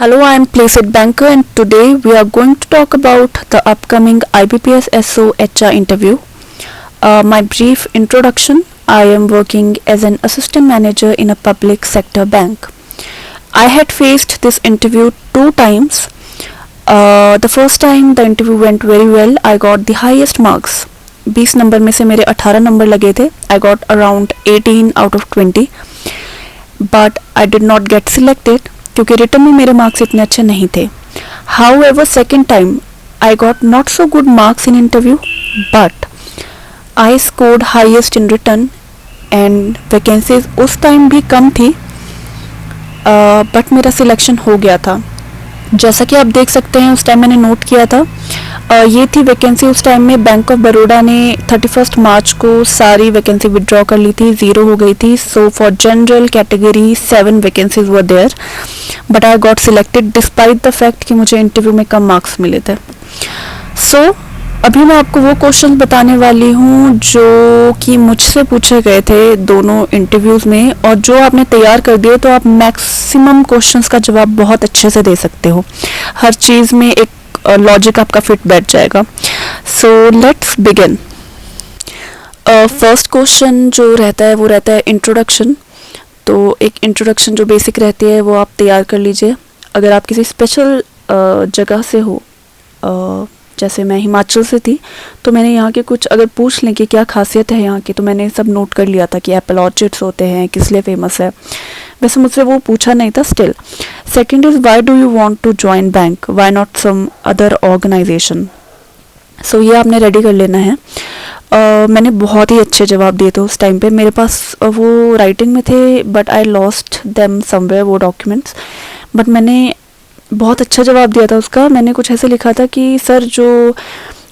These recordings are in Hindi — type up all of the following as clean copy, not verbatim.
Hello, I am Placid Banker and today we are going to talk about the upcoming IBPS SO HR interview. My brief introduction: I am working as an assistant manager in a public sector bank. I had faced this interview 2 times. The first time the interview went very well. I got the highest marks. 20 number में से मेरे 18 नंबर लगे थे. I got around 18 out of 20. But I did not get selected क्योंकि रिटर्न में मेरे मार्क्स इतने अच्छे नहीं थे. However, second time I got not so good marks in interview, but I scored highest in written and vacancies उस टाइम भी कम थी, बट मेरा सिलेक्शन हो गया था. जैसा कि आप देख सकते हैं उस टाइम मैंने नोट किया था. ये थी वैकेंसी उस टाइम में. बैंक ऑफ बड़ौदा ने 31 मार्च को सारी वैकेंसी विड्रॉ कर ली थी, 0 हो गई थी. So for general category 7 vacancies were there, but I got selected despite the fact कि मुझे इंटरव्यू में कम मार्क्स मिले थे. सो अभी मैं आपको वो क्वेश्चन बताने वाली हूँ जो कि मुझसे पूछे गए थे दोनों इंटरव्यूज़ में, और जो आपने तैयार कर दिए तो आप मैक्सिमम क्वेश्चंस का जवाब बहुत अच्छे से दे सकते हो. हर चीज़ में एक लॉजिक आपका फिट बैठ जाएगा. So let's begin. First question जो रहता है वो रहता है इंट्रोडक्शन. तो एक इंट्रोडक्शन जो बेसिक रहती है वो आप तैयार कर लीजिए. अगर आप किसी स्पेशल जगह से हो, जैसे मैं हिमाचल से थी, तो मैंने यहाँ के कुछ अगर पूछ लें कि क्या खासियत है यहाँ की, तो मैंने सब नोट कर लिया था कि एप्पल ऑर्चिड्स होते हैं, किस लिए फेमस है. वैसे मुझसे वो पूछा नहीं था. Still second is why do you want to join bank, why not some other organisation. So ये आपने रेडी कर लेना है. मैंने बहुत ही अच्छे जवाब दिए थे उस टाइम पे. मेरे पास वो राइटिंग में थे but I lost them somewhere वो डॉक्यूमेंट्स. बट मैंने बहुत अच्छा जवाब दिया था उसका. मैंने कुछ ऐसे लिखा था कि सर जो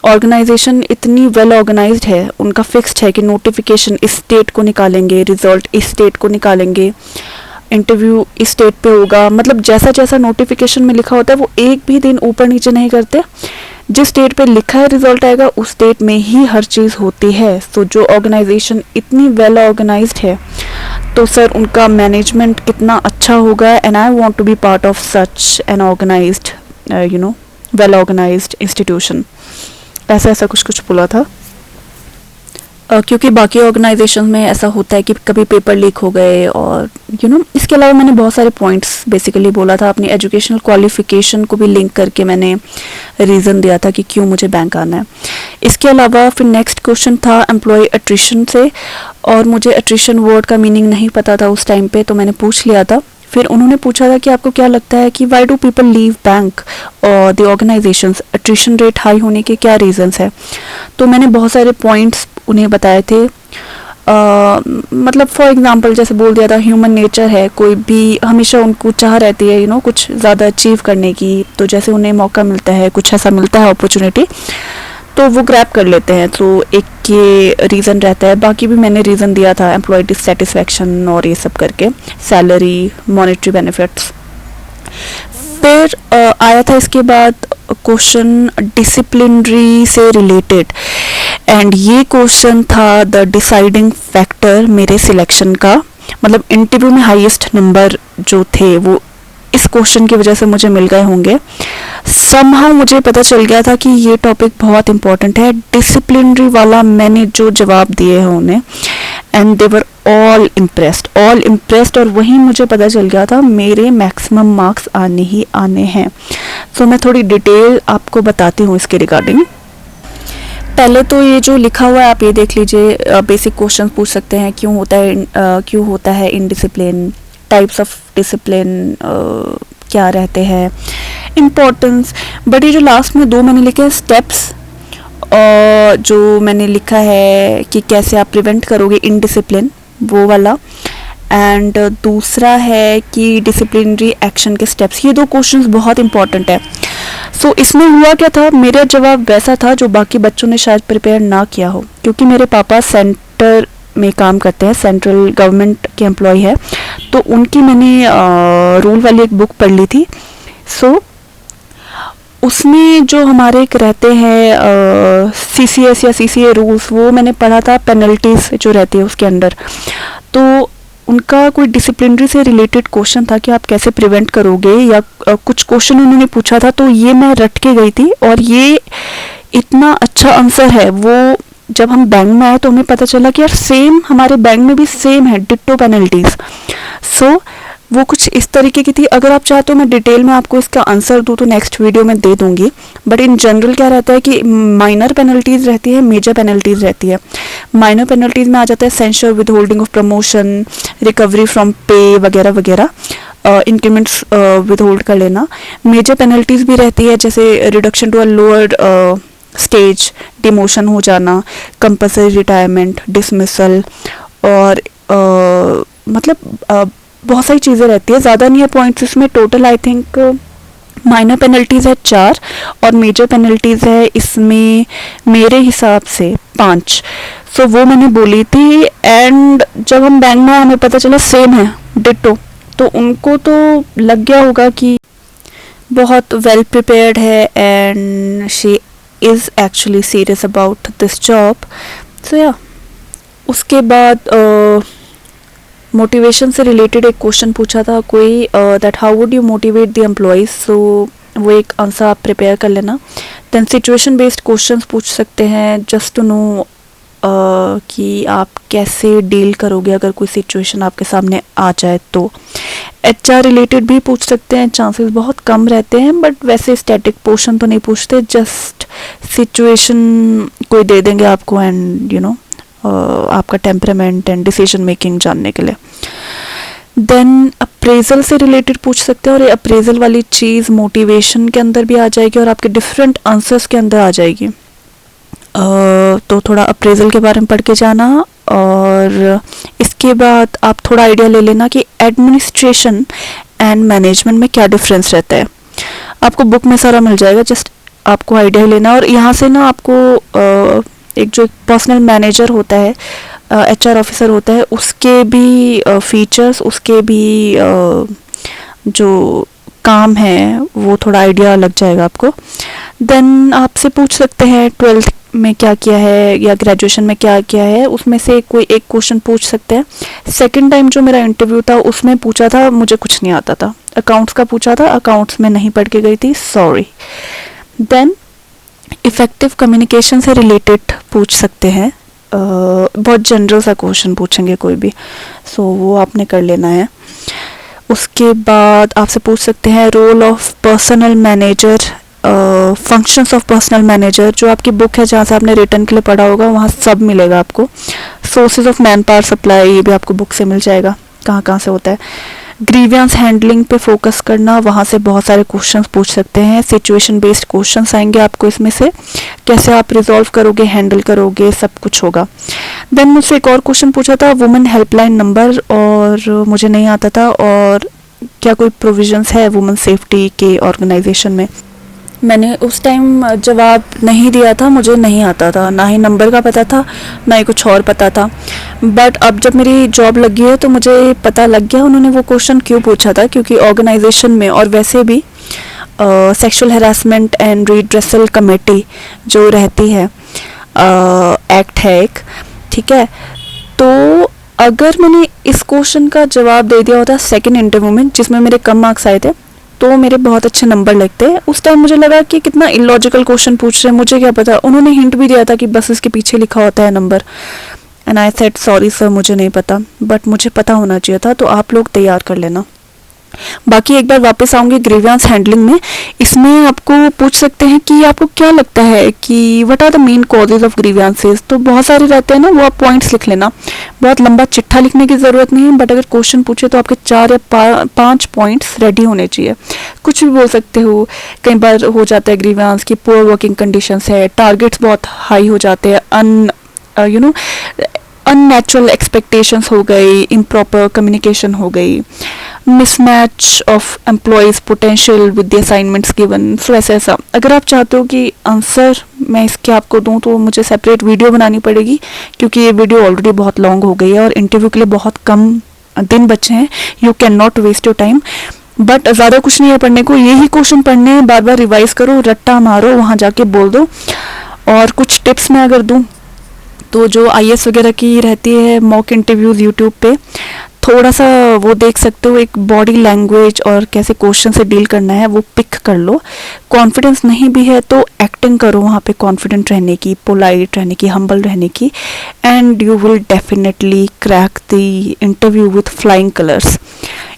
ऑर्गेनाइजेशन इतनी वेल ऑर्गेनाइज्ड है, उनका फिक्स्ड है कि नोटिफिकेशन इस डेट को निकालेंगे, रिजल्ट इस डेट को निकालेंगे, इंटरव्यू इस डेट पे होगा. मतलब जैसा जैसा नोटिफिकेशन में लिखा होता है वो एक भी दिन ऊपर नीचे नहीं करते. जिस डेट पे लिखा है रिजल्ट आएगा उस डेट में ही हर चीज़ होती है. सो जो ऑर्गेनाइजेशन इतनी वेल ऑर्गेनाइज्ड है तो सर उनका मैनेजमेंट कितना अच्छा होगा. And I want to be part of such an organised well organised institution. ऐसा ऐसा कुछ कुछ बोला था. क्योंकि बाकी ऑर्गेनाइजेशन में ऐसा होता है कि कभी पेपर लीक हो गए, और इसके अलावा मैंने बहुत सारे पॉइंट्स बेसिकली बोला था. अपनी एजुकेशनल क्वालिफिकेशन को भी लिंक करके मैंने रीज़न दिया था कि क्यों मुझे बैंक आना है. इसके अलावा फिर नेक्स्ट क्वेश्चन था एम्प्लॉय अट्रिशन से, और मुझे अट्रिशन वर्ड का मीनिंग नहीं पता था उस टाइम पे, तो मैंने पूछ लिया था. फिर उन्होंने पूछा था कि आपको क्या लगता है कि why do people leave bank और the organisations, attrition rate high होने के क्या रीजंस है. तो मैंने बहुत सारे पॉइंट्स उन्हें बताए थे. मतलब फॉर एग्जांपल जैसे बोल दिया था ह्यूमन नेचर है, कोई भी हमेशा उनको चाह रहती है कुछ ज़्यादा अचीव करने की. तो जैसे उन्हें मौका मिलता है, कुछ ऐसा मिलता है अपॉर्चुनिटी, तो वो ग्रैब कर लेते हैं. तो एक ये रीज़न रहता है. बाकी भी मैंने रीज़न दिया था, एम्प्लॉय डिससेटिस्फैक्शन और ये सब करके, सैलरी, मॉनेटरी बेनिफिट्स. फिर आया था इसके बाद क्वेश्चन डिसिप्लिनरी से रिलेटेड, एंड ये क्वेश्चन था द डिसाइडिंग फैक्टर मेरे सिलेक्शन का. मतलब इंटरव्यू में हाईएस्ट नंबर जो थे वो इस क्वेश्चन की वजह से मुझे मिल गए होंगे. समहाउ मुझे पता चल गया था कि ये टॉपिक बहुत इंपॉर्टेंट है. डिसिप्लिनरी वाला मैंने जो जवाब दिए हैं उन्हें, and they were all impressed, और वहीं मुझे पता चल गया था मेरे मैक्सिमम मार्क्स आने ही आने हैं. सो मैं थोड़ी डिटेल आपको बताती हूँ इसके रिगार्डिंग. पहले तो ये जो लिखा हुआ है आप ये देख लीजिए. बेसिक क्वेश्चन पूछ सकते हैं, क्यों होता है इनडिसिप्लिन, टाइप्स ऑफ डिसिप्लिन क्या रहते हैं, इम्पोर्टेंस. बट ये जो लास्ट में 2 मैंने लिखे हैं स्टेप्स, और जो मैंने लिखा है कि कैसे आप प्रिवेंट करोगे इनडिसिप्लिन, वो वाला. एंड दूसरा है कि डिसिप्लिनरी एक्शन के स्टेप्स. ये 2 क्वेश्चंस बहुत इंपॉर्टेंट है. सो इसमें हुआ क्या था, मेरा जवाब वैसा था जो बाकी बच्चों ने शायद प्रिपेयर ना किया हो, क्योंकि मेरे पापा सेंटर में काम करते हैं, सेंट्रल गवर्नमेंट के एम्प्लॉय है. तो उनकी मैंने रूल वाली एक बुक पढ़ ली थी. सो उसमें जो हमारे एक रहते हैं CCS या CCA रूल्स, वो मैंने पढ़ा था, पेनल्टीज जो रहती है उसके अंडर. तो उनका कोई डिसिप्लिनरी से रिलेटेड क्वेश्चन था कि आप कैसे प्रिवेंट करोगे, या कुछ क्वेश्चन उन्होंने पूछा था, तो ये मैं रट के गई थी और ये इतना अच्छा आंसर है। वो जब हम बैंक में आए तो हमें पता चला कि यार सेम हमारे बैंक में भी सेम है, डिट्टो पेनल्टीज। सो वो कुछ इस तरीके की थी। अगर आप चाहते हो मैं डिटेल में आपको इसका आंसर दूँ तो नेक्स्ट वीडियो में दे दूंगी, बट इन जनरल क्या रहता है कि माइनर पेनल्टीज रहती है, मेजर पेनल्टीज रहती है। माइनर पेनल्टीज में आ जाता है sensor, with holding of promotion, recovery from पे वगैरह वगैरह, इंक्रीमेंट्स विद होल्ड कर लेना। मेजर पेनल्टीज भी रहती है जैसे reduction to a lower stage, demotion हो जाना, कंपल्सरी रिटायरमेंट, डिसमिसल, और मतलब बहुत सारी चीज़ें रहती है, ज़्यादा नहीं है पॉइंट्स इसमें। Total I think minor penalties है 4 और मेजर पेनल्टीज है इसमें मेरे हिसाब से 5। सो वो मैंने बोली थी, एंड जब हम बैंक में हमें पता चला सेम है, डिट्टो, तो उनको तो लग गया होगा कि बहुत वेल प्रिपेयर्ड है and she is actually serious about this job. So या उसके बाद मोटिवेशन से रिलेटेड एक क्वेश्चन पूछा था कोई, that how would you motivate the employees. So वो एक आंसर आप प्रिपेयर कर लेना। देन सिचुएशन बेस्ड क्वेश्चंस पूछ सकते हैं जस्ट टू नो कि आप कैसे डील करोगे अगर कोई सिचुएशन आपके सामने आ जाए तो। एचआर रिलेटेड भी पूछ सकते हैं, चांसेस बहुत कम रहते हैं, बट वैसे स्टैटिक पोर्शन तो नहीं पूछते, जस्ट सिचुएशन कोई दे देंगे आपको एंड यू नो आपका टेम्परामेंट एंड डिसीजन मेकिंग जानने के लिए। देन अप्रेजल से रिलेटेड पूछ सकते हैं, और ये अप्रेजल वाली चीज़ मोटिवेशन के अंदर भी आ जाएगी और आपके डिफरेंट आंसर्स के अंदर आ जाएगी। तो थोड़ा अप्रेजल के बारे में पढ़ के जाना, और इसके बाद आप थोड़ा आइडिया ले लेना कि एडमिनिस्ट्रेशन एंड मैनेजमेंट में क्या डिफरेंस रहता है। आपको बुक में सारा मिल जाएगा, जस्ट आपको आइडिया लेना। और यहाँ से ना आपको एक जो पर्सनल मैनेजर होता है, एचआर ऑफिसर होता है, उसके भी फीचर्स, उसके भी जो काम है वो थोड़ा आइडिया लग जाएगा आपको। देन आपसे पूछ सकते हैं 12th में क्या किया है या ग्रेजुएशन में क्या किया है, उसमें से कोई एक क्वेश्चन पूछ सकते हैं। सेकंड टाइम जो मेरा इंटरव्यू था उसमें पूछा था, मुझे कुछ नहीं आता था, अकाउंट्स का पूछा था, अकाउंट्स में नहीं पढ़ के गई थी, सॉरी। देन इफ़ेक्टिव कम्युनिकेशन से रिलेटेड पूछ सकते हैं, बहुत जनरल सा क्वेश्चन पूछेंगे कोई भी, सो वो आपने कर लेना है। उसके बाद आपसे पूछ सकते हैं role of personnel manager, functions of personnel manager, जो आपकी बुक है जहाँ से आपने रिटर्न के लिए पढ़ा होगा वहाँ सब मिलेगा आपको। Sources of man power supply, ये भी आपको बुक से मिल जाएगा कहाँ कहाँ से होता है। ग्रीवियंस हैंडलिंग पे फोकस करना, वहाँ से बहुत सारे क्वेश्चंस पूछ सकते हैं, सिचुएशन बेस्ड क्वेश्चंस आएंगे आपको इसमें से, कैसे आप रिजॉल्व करोगे, हैंडल करोगे, सब कुछ होगा। देन मुझसे एक और क्वेश्चन पूछा था वुमेन हेल्पलाइन नंबर, और मुझे नहीं आता था, और क्या कोई प्रोविजंस है वुमेन सेफ्टी के ऑर्गेनाइजेशन में। मैंने उस टाइम जवाब नहीं दिया था, मुझे नहीं आता था, ना ही नंबर का पता था ना ही कुछ और पता था। बट अब जब मेरी जॉब लगी है तो मुझे पता लग गया उन्होंने वो क्वेश्चन क्यों पूछा था, क्योंकि ऑर्गेनाइजेशन में और वैसे भी sexual harassment and redressal committee जो रहती है, एक्ट है एक, ठीक है। तो अगर मैंने इस क्वेश्चन का जवाब दे दिया होता सेकेंड इंटरव्यू में जिसमें मेरे कम मार्क्स आए थे, तो मेरे बहुत अच्छे नंबर लगते। उस टाइम मुझे लगा कि कितना इलॉजिकल क्वेश्चन पूछ रहे हैं, मुझे क्या पता। उन्होंने हिंट भी दिया था कि बस इसके पीछे लिखा होता है number, and I said sorry sir मुझे नहीं पता, बट मुझे पता होना चाहिए था। तो आप लोग तैयार कर लेना। बाकी एक बार वापस आऊँगी ग्रीवियंस हैंडलिंग में, इसमें आपको पूछ सकते हैं कि आपको क्या लगता है कि what are the main causes of grievances. तो बहुत सारे रहते हैं ना, वो आप पॉइंट्स लिख लेना, बहुत लंबा चिट्ठा लिखने की ज़रूरत नहीं है, बट अगर क्वेश्चन पूछे तो आपके 4 या 5 पॉइंट्स रेडी होने चाहिए। कुछ भी बोल सकते हो। कई बार हो जाता है ग्रीवियंस की पुअर वर्किंग कंडीशंस है, टारगेट्स बहुत हाई हो जाते हैं, अननेचुरल एक्सपेक्टेशंस हो गई, इम्प्रॉपर कम्युनिकेशन हो गई, mismatch of employees potential with the assignments given. So ऐसा अगर आप चाहते हो कि आंसर मैं इसके आपको दूं तो मुझे सेपरेट वीडियो बनानी पड़ेगी, क्योंकि ये वीडियो ऑलरेडी बहुत लॉन्ग हो गई है और इंटरव्यू के लिए बहुत कम दिन बचे हैं। You can not waste your time. But ज़्यादा कुछ नहीं है पढ़ने को, यही क्वेश्चन पढ़ने हैं, बार बार रिवाइज करो, रट्टा मारो, वहाँ जाके बोल दो। और कुछ टिप्स मैं अगर दूँ तो जो IAS वगैरह की रहती है मॉक इंटरव्यूज़ यूट्यूब पे, थोड़ा सा वो देख सकते हो, एक बॉडी लैंग्वेज और कैसे क्वेश्चन से डील करना है वो पिक कर लो। कॉन्फिडेंस नहीं भी है तो एक्टिंग करो वहाँ पे कॉन्फिडेंट रहने की, पोलाइट रहने की, हम्बल रहने की, and you will definitely crack the interview with flying colours.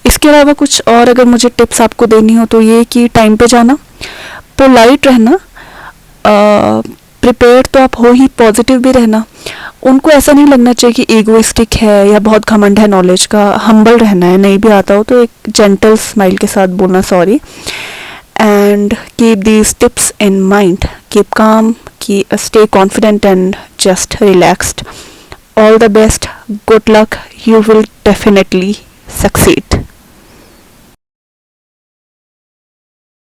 इसके अलावा कुछ और अगर मुझे टिप्स आपको देनी हो तो ये कि टाइम पे जाना, पोलाइट रहना, प्रिपेयर्ड तो आप हो ही, पॉजिटिव भी रहना। उनको ऐसा नहीं लगना चाहिए कि ईगोइस्टिक है या बहुत घमंड है नॉलेज का, हम्बल रहना है, नहीं भी आता हो तो एक जेंटल स्माइल के साथ बोलना sorry, and keep these tips in mind, keep calm, stay confident and just relaxed. All the best, good luck, you will definitely succeed.